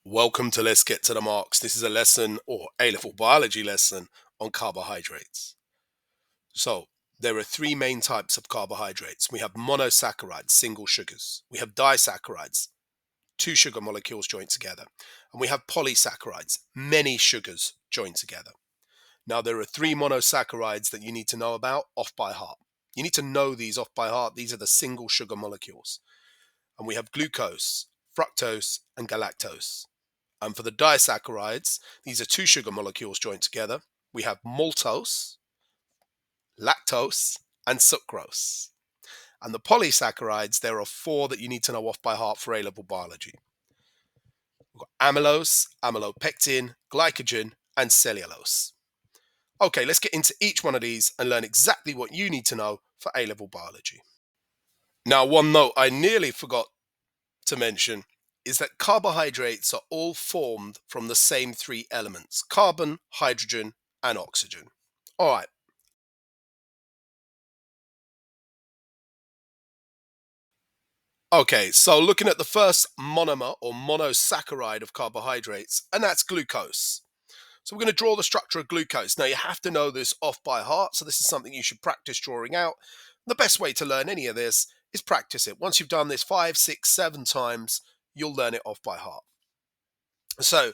Welcome to Let's Get to the Marks. This is a lesson or A level biology lesson on carbohydrates. So, there are three main types of carbohydrates. We have monosaccharides, single sugars. We have disaccharides, two sugar molecules joined together. And we have polysaccharides, many sugars joined together. Now, there are three monosaccharides that you need to know about off by heart. You need to know these off by heart. These are the single sugar molecules. And we have glucose, fructose, and galactose. And for the disaccharides, these are two sugar molecules joined together. We have maltose, lactose, and sucrose. And the polysaccharides, there are four that you need to know off by heart for A-level biology. We've got amylose, amylopectin, glycogen, and cellulose. Okay, let's get into each one of these and learn exactly what you need to know for A-level biology. Now, one note I nearly forgot to mention is that carbohydrates are all formed from the same three elements: carbon, hydrogen, and oxygen. All right. Okay, so looking at the first monomer or monosaccharide of carbohydrates, and that's glucose. So we're going to draw the structure of glucose. Now you have to know this off by heart, so this is something you should practice drawing out. The best way to learn any of this is practice it. Once you've done this 5, 6, 7 times, you'll learn it off by heart. So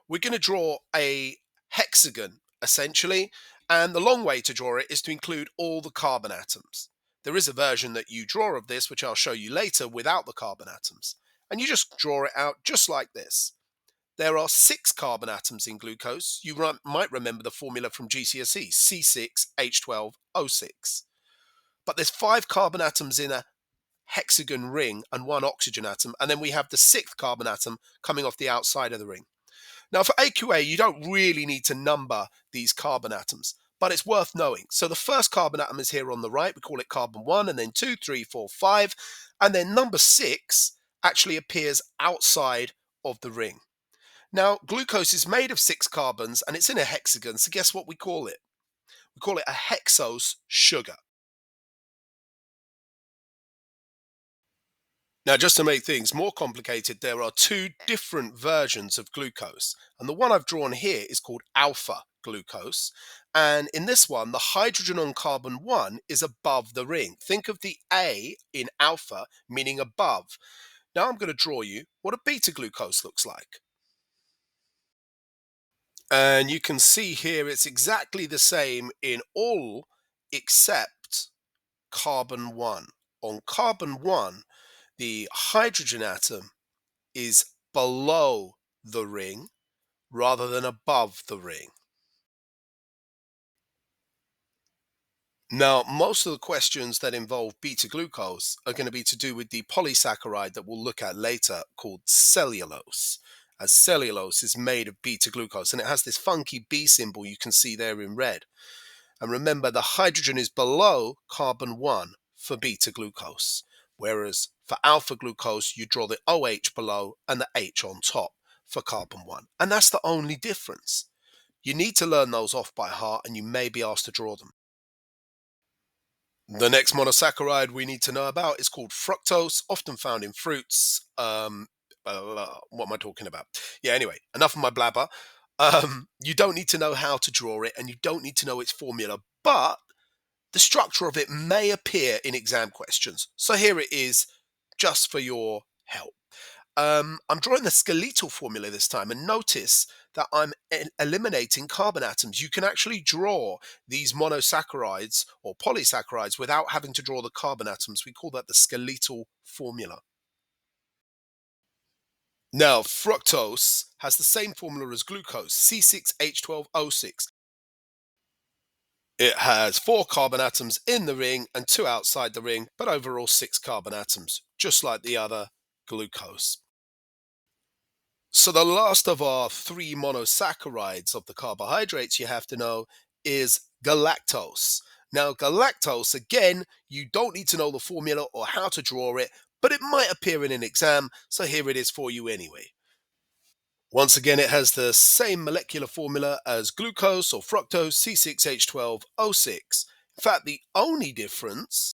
we're going to draw a hexagon essentially, and the long way to draw it is to include all the carbon atoms. There is a version that you draw of this, which I'll show you later, without the carbon atoms. And you just draw it out just like this. There are 6 carbon atoms in glucose. You might remember the formula from GCSE, C6H12O6. But there's 5 carbon atoms in a hexagon ring and 1 oxygen atom, and then we have the 6th carbon atom coming off the outside of the ring. Now, for AQA, you don't really need to number these carbon atoms, but it's worth knowing. So the first carbon atom is here on the right. We call it carbon 1, and then 2, 3, 4, 5. And then number 6 actually appears outside of the ring. Now, glucose is made of 6 carbons, and it's in a hexagon. So guess what we call it? We call it a hexose sugar. Now, just to make things more complicated, there are 2 different versions of glucose. And the one I've drawn here is called alpha glucose. And in this one, the hydrogen on carbon 1 is above the ring. Think of the A in alpha, meaning above. Now I'm going to draw you what a beta glucose looks like. And you can see here it's exactly the same in all except carbon 1. On carbon 1, the hydrogen atom is below the ring rather than above the ring. Now, most of the questions that involve beta glucose are going to be to do with the polysaccharide that we'll look at later called cellulose, as cellulose is made of beta glucose and it has this funky B symbol you can see there in red. And remember, the hydrogen is below carbon 1 for beta glucose, whereas for alpha glucose, you draw the OH below and the H on top for carbon 1. And that's the only difference. You need to learn those off by heart, and you may be asked to draw them. The next monosaccharide we need to know about is called fructose, often found in fruits. What am I talking about? Yeah, anyway, enough of my blabber. You don't need to know how to draw it, and you don't need to know its formula, but the structure of it may appear in exam questions. So here it is, just for your help. I'm drawing the skeletal formula this time, and notice that I'm eliminating carbon atoms. You can actually draw these monosaccharides or polysaccharides without having to draw the carbon atoms. We call that the skeletal formula. Now, fructose has the same formula as glucose, C6H12O6. It has 4 carbon atoms in the ring and 2 outside the ring, but overall 6 carbon atoms, just like the other glucose. So the last of our 3 monosaccharides of the carbohydrates you have to know is galactose. Now, galactose, again, you don't need to know the formula or how to draw it, but it might appear in an exam, so here it is for you anyway. Once again, it has the same molecular formula as glucose or fructose, C6H12O6. In fact, the only difference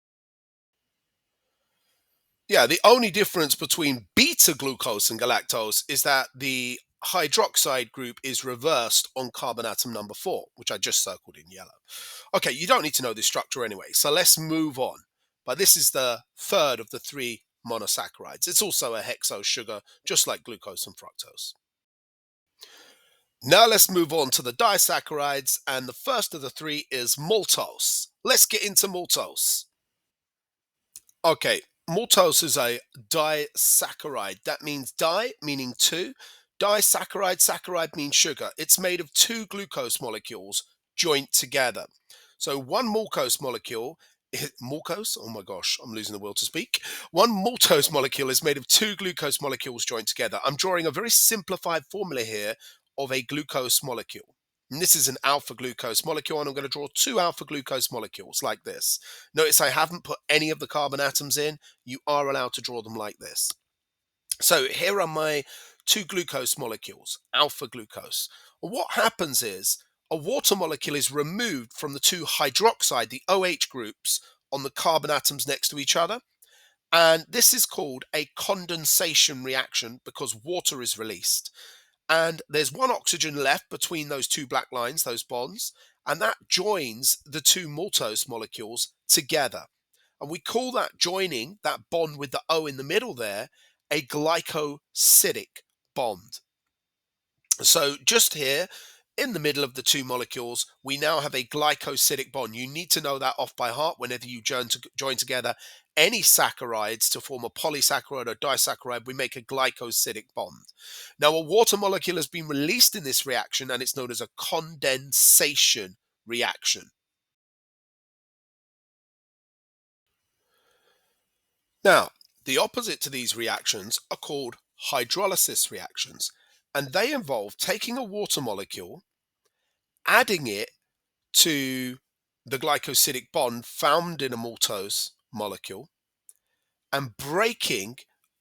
Yeah, the only difference between beta glucose and galactose is that the hydroxide group is reversed on carbon atom number 4, which I just circled in yellow. Okay, you don't need to know this structure anyway, so let's move on. But this is the third of the three monosaccharides. It's also a hexose sugar, just like glucose and fructose. Now let's move on to the disaccharides, and the first of the three is maltose. Let's get into maltose. Okay, maltose is a disaccharide. That means di, meaning two. Disaccharide, saccharide means sugar. It's made of two glucose molecules joined together. So one maltose molecule, maltose? Oh my gosh, I'm losing the will to speak. One maltose molecule is made of two glucose molecules joined together. I'm drawing a very simplified formula here of a glucose molecule. And this is an alpha glucose molecule, and I'm going to draw two alpha glucose molecules like this. Notice I haven't put any of the carbon atoms in. You are allowed to draw them like this. So here are my two glucose molecules, alpha glucose. What happens is a water molecule is removed from the two hydroxide, the OH groups, on the carbon atoms next to each other. And this is called a condensation reaction because water is released. And there's one oxygen left between those two black lines, those bonds, and that joins the two maltose molecules together. And we call that joining, that bond with the O in the middle there, a glycosidic bond. So just here in the middle of the two molecules, we now have a glycosidic bond. You need to know that off by heart whenever you join together any saccharides to form a polysaccharide or disaccharide. We make a glycosidic bond. Now, a water molecule has been released in this reaction, and it's known as a condensation reaction. Now, the opposite to these reactions are called hydrolysis reactions, and they involve taking a water molecule, adding it to the glycosidic bond found in a maltose molecule, and breaking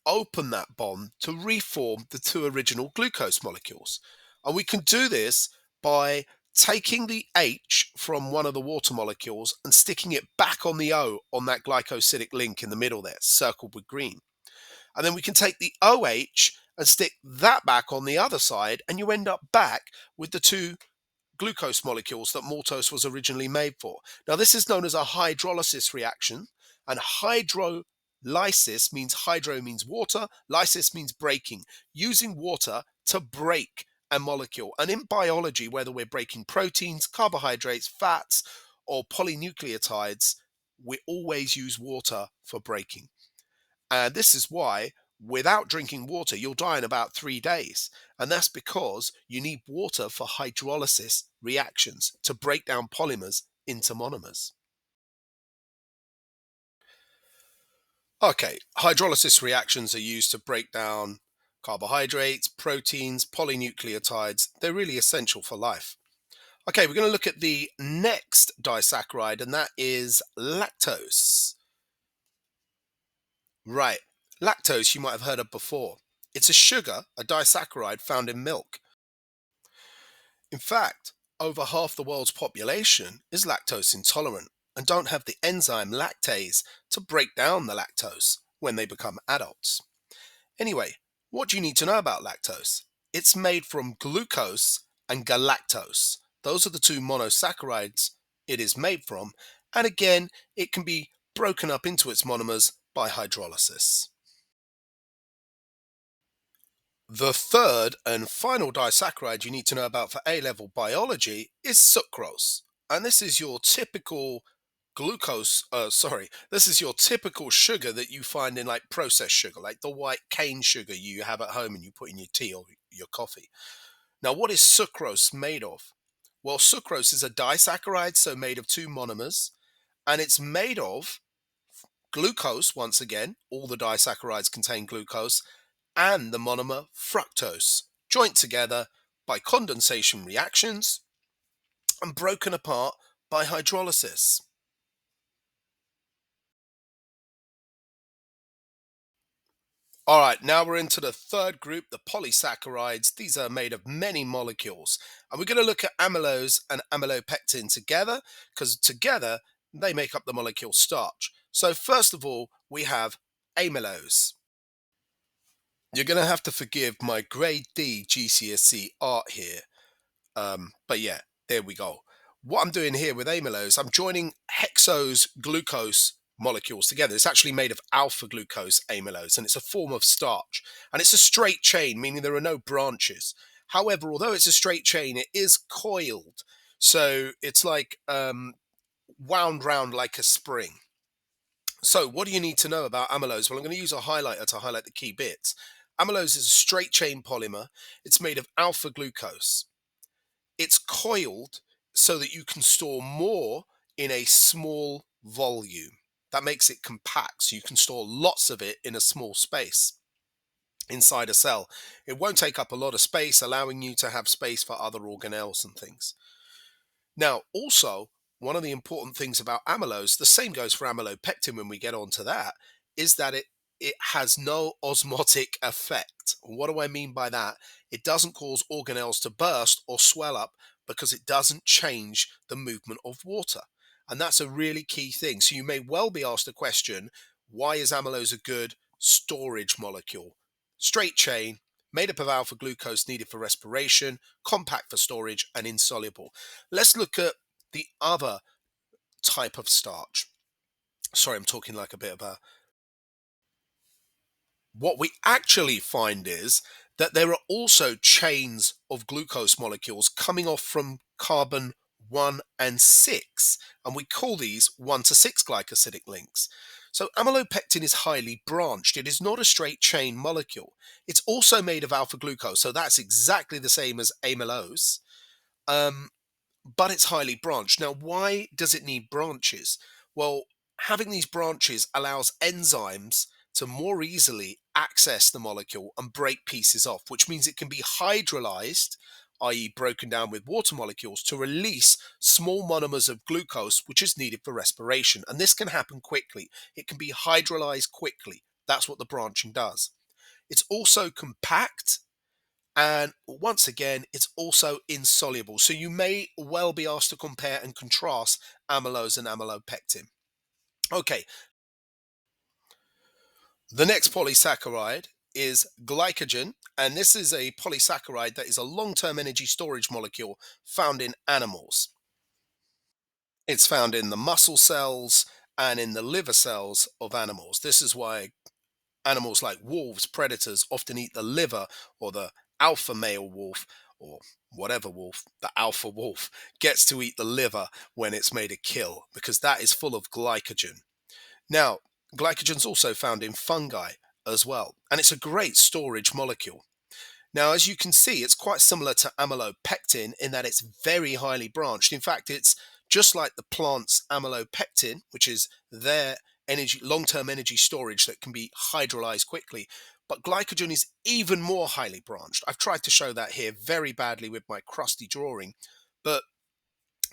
open that bond to reform the two original glucose molecules. And we can do this by taking the H from one of the water molecules and sticking it back on the O on that glycosidic link in the middle there, circled with green. And then we can take the OH and stick that back on the other side, and you end up back with the two glucose molecules that maltose was originally made for. Now, this is known as a hydrolysis reaction, and hydrolysis means hydro means water, lysis means breaking, using water to break a molecule. And in biology, whether we're breaking proteins, carbohydrates, fats, or polynucleotides, we always use water for breaking. And this is why, without drinking water, you'll die in about 3 days. And that's because you need water for hydrolysis reactions to break down polymers into monomers. Okay, hydrolysis reactions are used to break down carbohydrates, proteins, polynucleotides. They're really essential for life. Okay, we're going to look at the next disaccharide, and that is lactose. Right. Lactose you might have heard of before. It's a sugar, a disaccharide found in milk. In fact, over half the world's population is lactose intolerant and don't have the enzyme lactase to break down the lactose when they become adults. Anyway, what do you need to know about lactose? It's made from glucose and galactose. Those are the two monosaccharides it is made from, and again, it can be broken up into its monomers by hydrolysis. The third and final disaccharide you need to know about for A-level biology is sucrose. And this is your typical this is your typical sugar that you find in like processed sugar, like the white cane sugar you have at home and you put in your tea or your coffee. Now, what is sucrose made of? Well, sucrose is a disaccharide, so made of two monomers, and it's made of glucose, once again, all the disaccharides contain glucose, and the monomer fructose, joined together by condensation reactions and broken apart by hydrolysis. All right, now we're into the third group, the polysaccharides. These are made of many molecules. And we're going to look at amylose and amylopectin together because together they make up the molecule starch. So first of all, we have amylose. You're going to have to forgive my grade D GCSE art here. But yeah, there we go. What I'm doing here with amylose, I'm joining hexose glucose molecules together. It's actually made of alpha glucose amylose, and it's a form of starch. And it's a straight chain, meaning there are no branches. However, although it's a straight chain, it is coiled. So it's like wound round like a spring. So what do you need to know about amylose? Well, I'm going to use a highlighter to highlight the key bits. Amylose is a straight chain polymer. It's made of alpha glucose. It's coiled so that you can store more in a small volume. That makes it compact, so you can store lots of it in a small space inside a cell. It won't take up a lot of space, allowing you to have space for other organelles and things. Now, also, one of the important things about amylose, the same goes for amylopectin when we get onto that, is that it has no osmotic effect. What do I mean by that? It doesn't cause organelles to burst or swell up because it doesn't change the movement of water. And that's a really key thing. So you may well be asked a question, why is amylose a good storage molecule? Straight chain, made up of alpha glucose needed for respiration, compact for storage, and insoluble. Let's look at the other type of starch. Sorry, I'm talking like a bit of a... What we actually find is that there are also chains of glucose molecules coming off from carbon 1 and 6, and we call these 1 to 6 glycosidic links. So amylopectin is highly branched. It is not a straight chain molecule. It's also made of alpha glucose, so that's exactly the same as amylose. Um, but it's highly branched. Now, why does it need branches? Well, having these branches allows enzymes to more easily access the molecule and break pieces off, which means it can be hydrolyzed, i.e., broken down with water molecules, to release small monomers of glucose, which is needed for respiration. And this can happen quickly. It can be hydrolyzed quickly. That's what the branching does. It's also compact, and once again, it's also insoluble. So you may well be asked to compare and contrast amylose and amylopectin. Okay, the next polysaccharide is glycogen, and this is a polysaccharide that is a long-term energy storage molecule found in animals. It's found in the muscle cells and in the liver cells of animals. This is why animals like wolves, predators, often eat the liver, or the alpha male wolf, or whatever wolf, the alpha wolf, gets to eat the liver when it's made a kill, because that is full of glycogen. Now, glycogen's also found in fungi as well, and it's a great storage molecule. Now, as you can see, it's quite similar to amylopectin in that it's very highly branched. In fact, it's just like the plant's amylopectin, which is their energy, long-term energy storage that can be hydrolyzed quickly. But glycogen is even more highly branched. I've tried to show that here very badly with my crusty drawing, but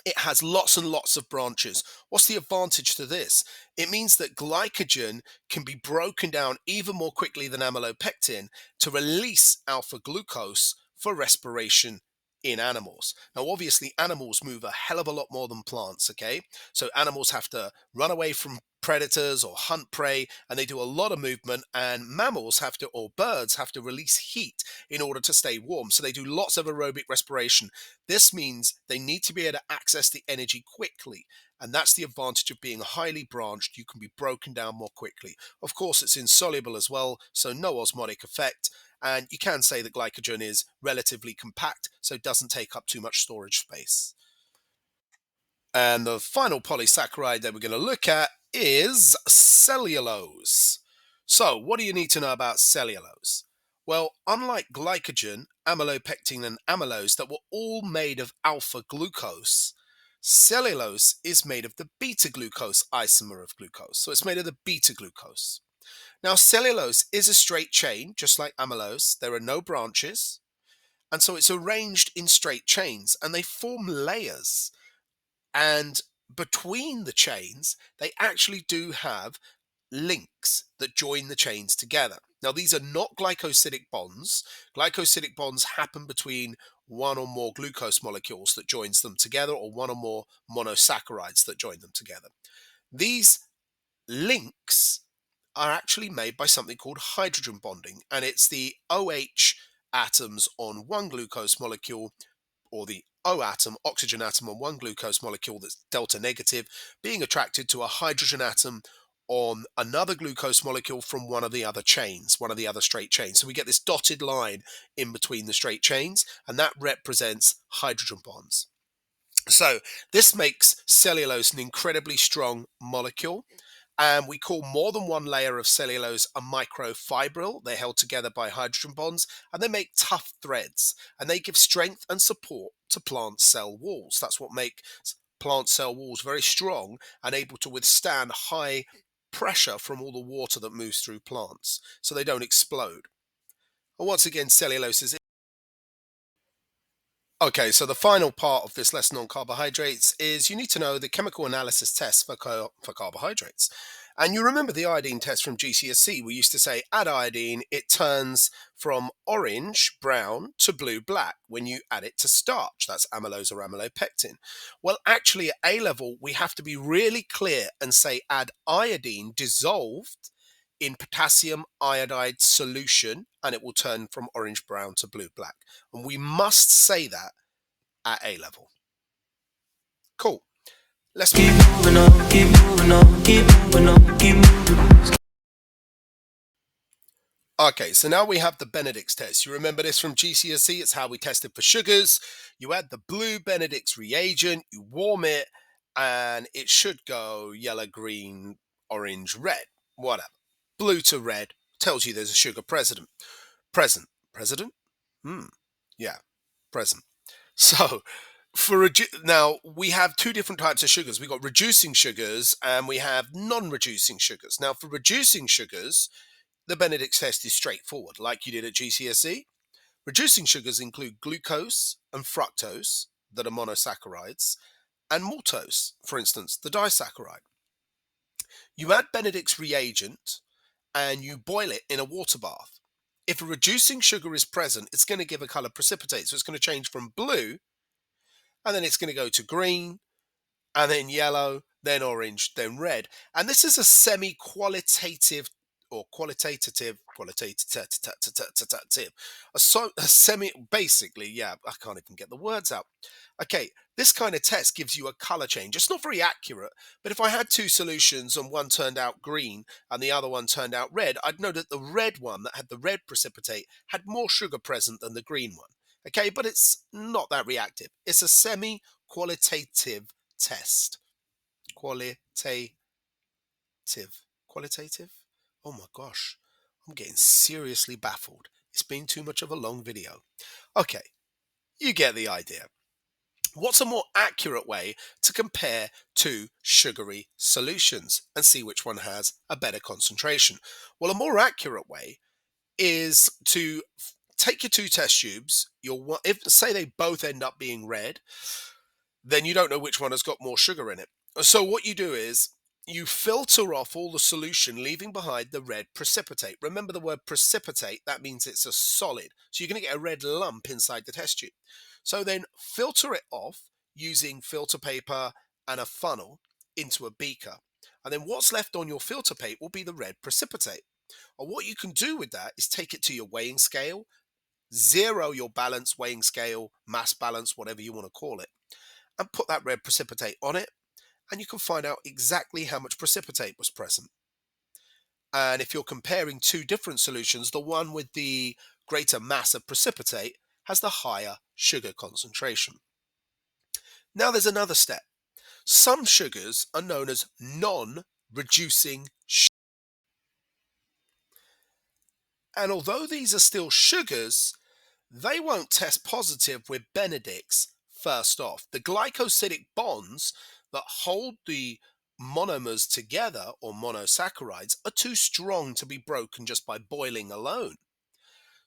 it has lots and lots of branches. What's the advantage to this? It means that glycogen can be broken down even more quickly than amylopectin to release alpha glucose for respiration in animals. Now, obviously, animals move a hell of a lot more than plants, okay? So animals have to run away from predators or hunt prey, and they do a lot of movement, and mammals have to, or birds have to release heat in order to stay warm. So they do lots of aerobic respiration. This means they need to be able to access the energy quickly. And that's the advantage of being highly branched. You can be broken down more quickly. Of course, it's insoluble as well, so no osmotic effect. And you can say that glycogen is relatively compact, so it doesn't take up too much storage space. And the final polysaccharide that we're going to look at is cellulose. So, what do you need to know about cellulose? Well, unlike glycogen, amylopectin, and amylose that were all made of alpha glucose, cellulose is made of the beta glucose isomer of glucose. So, it's made of the beta glucose. Now, cellulose is a straight chain, just like amylose. There are no branches, and so it's arranged in straight chains, and they form layers. And between the chains, they actually do have links that join the chains together. Now, these are not glycosidic bonds. Glycosidic bonds happen between one or more glucose molecules that joins them together, or one or more monosaccharides that join them together. These links are actually made by something called hydrogen bonding, and it's the OH atoms on one glucose molecule, or the O atom, oxygen atom on one glucose molecule that's delta negative, being attracted to a hydrogen atom on another glucose molecule from one of the other chains, one of the other straight chains. So we get this dotted line in between the straight chains, and that represents hydrogen bonds. So this makes cellulose an incredibly strong molecule. And we call more than one layer of cellulose a microfibril. They're held together by hydrogen bonds, and they make tough threads, and they give strength and support to plant cell walls. That's what makes plant cell walls very strong and able to withstand high pressure from all the water that moves through plants, so they don't explode. And once again, cellulose is okay. So the final part of this lesson on carbohydrates is you need to know the chemical analysis test for carbohydrates. And you remember the iodine test from GCSE. We used to say add iodine, it turns from orange, brown to blue, black when you add it to starch. That's amylose or amylopectin. Well, actually, at A level, we have to be really clear and say add iodine dissolved in potassium iodide solution, and it will turn from orange, brown to blue, black. And we must say that at A level. Cool. Let's keep moving on, keep moving on, keep moving on, keep moving on. Okay, so now we have the Benedict's test. You remember this from GCSE? It's how we tested for sugars. You add the blue Benedict's reagent, you warm it, and it should go yellow, green, orange, red, whatever. Blue to red tells you there's a sugar present. President? Yeah, present. So now we have two different types of sugars. We've got reducing sugars and we have non-reducing sugars. Now for reducing sugars, the Benedict's test is straightforward, like you did at GCSE. Reducing sugars include glucose and fructose, that are monosaccharides, and maltose, for instance, the disaccharide. You add Benedict's reagent and you boil it in a water bath. If a reducing sugar is present, it's going to give a color precipitate. So it's going to change from blue, and then it's going to go to green, and then yellow, then orange, then red. And this is a semi-qualitative or a semi, basically, yeah, I can't even get the words out. Okay, this kind of test gives you a color change. It's not very accurate, but if I had two solutions and one turned out green and the other one turned out red, I'd know that the red one that had the red precipitate had more sugar present than the green one. Okay, but it's not that reactive. It's a semi-qualitative test. Qualitative. Qualitative? Oh my gosh, I'm getting seriously baffled. It's been too much of a long video. Okay, you get the idea. What's a more accurate way to compare two sugary solutions and see which one has a better concentration? Well, a more accurate way is to take your two test tubes. If say they both end up being red, then you don't know which one has got more sugar in it. So what you do is you filter off all the solution, leaving behind the red precipitate. Remember the word precipitate, that means it's a solid. So you're going to get a red lump inside the test tube. So then filter it off using filter paper and a funnel into a beaker. And then what's left on your filter paper will be the red precipitate. And what you can do with that is take it to your weighing scale, zero your balance, weighing scale, mass balance, whatever you want to call it, and put that red precipitate on it, and you can find out exactly how much precipitate was present. And if you're comparing two different solutions, the one with the greater mass of precipitate has the higher sugar concentration. Now there's another step. Some sugars are known as non-reducing sugars. And although these are still sugars, they won't test positive with Benedict's first off. The glycosidic bonds that hold the monomers together, or monosaccharides, are too strong to be broken just by boiling alone.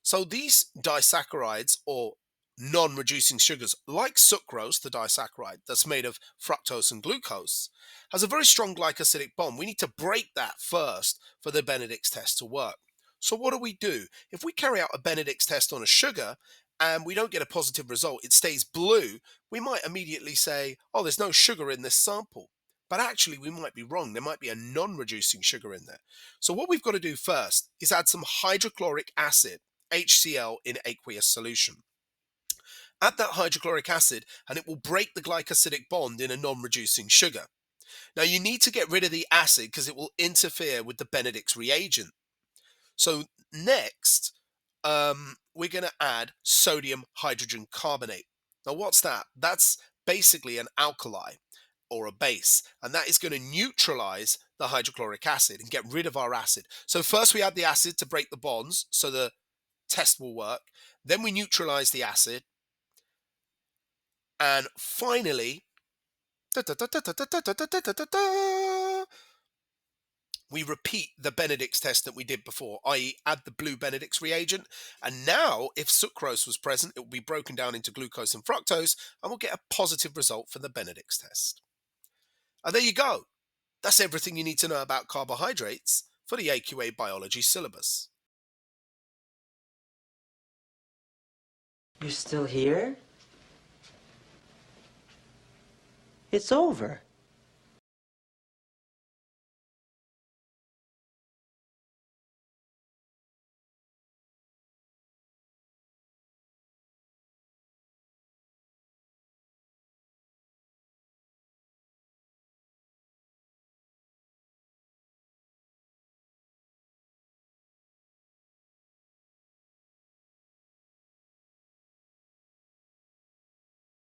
So these disaccharides, or non-reducing sugars, like sucrose, the disaccharide that's made of fructose and glucose, has a very strong glycosidic bond. We need to break that first for the Benedict's test to work. So what do? If we carry out a Benedict's test on a sugar and we don't get a positive result, it stays blue, we might immediately say, oh, there's no sugar in this sample. But actually, we might be wrong. There might be a non-reducing sugar in there. So what we've got to do first is add some hydrochloric acid, HCl, in aqueous solution. Add that hydrochloric acid and it will break the glycosidic bond in a non-reducing sugar. Now you need to get rid of the acid because it will interfere with the Benedict's reagent. So next, we're going to add sodium hydrogen carbonate. Now what's that? That's basically an alkali or a base, and that is going to neutralize the hydrochloric acid and get rid of our acid. So first we add the acid to break the bonds so the test will work. Then we neutralize the acid. And finally, we repeat the Benedict's test that we did before, i.e. add the blue Benedict's reagent. And now, if sucrose was present, it will be broken down into glucose and fructose, and we'll get a positive result for the Benedict's test. And there you go. That's everything you need to know about carbohydrates for the AQA biology syllabus. You're still here? It's over.